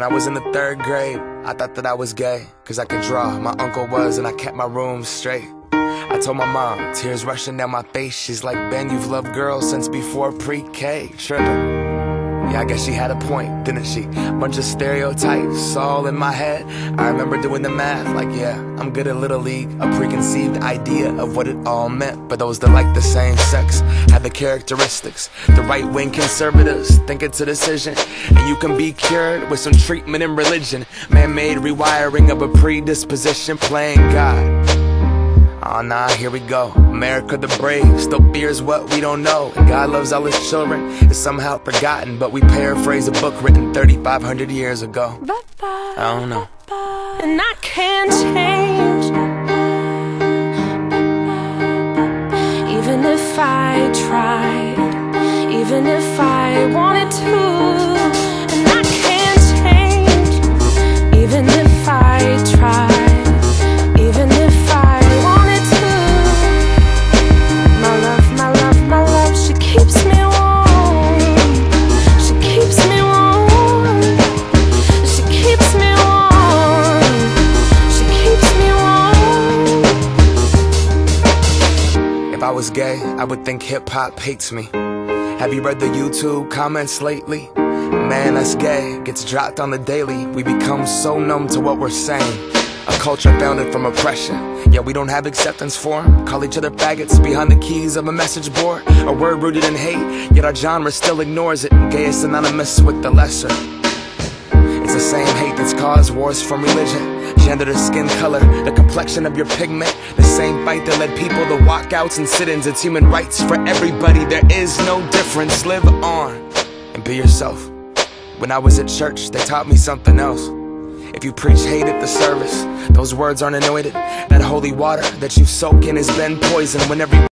When I was in the 3rd grade, I thought that I was gay, cause I could draw, my uncle was, and I kept my room straight. I told my mom, tears rushing down my face, she's like, Ben, you've loved girls since before pre-K. Trippin'. Yeah, I guess she had a point, didn't she? Bunch of stereotypes all in my head. I remember doing the math, like, yeah, I'm good at Little League. A preconceived idea of what it all meant. But those that like the same sex have the characteristics. The right-wing conservatives think it's a decision, and you can be cured with some treatment and religion. Man-made rewiring of a predisposition, playing God. Oh nah, here we go. America the brave still fears what we don't know. And God loves all his children, it's somehow forgotten, but we paraphrase a book written 3,500 years ago. I don't know. And I can't change, even if I tried, even if I wanted to. And I can't change, even if I tried. If I was gay, I would think hip-hop hates me. Have you read the YouTube comments lately? Man, that's gay, gets dropped on the daily. We become so numb to what we're saying. A culture founded from oppression, yeah, we don't have acceptance for 'em. Call each other faggots behind the keys of a message board. A word rooted in hate, yet our genre still ignores it. Gay is synonymous with the lesser. It's the same hate that's caused wars from religion, gender to skin color, the complexion of your pigment. The same fight that led people to walkouts and sit-ins. It's human rights for everybody, there is no difference. Live on and be yourself. When I was at church, they taught me something else. If you preach hate at the service, those words aren't anointed. That holy water that you soak in has been poisoned. When every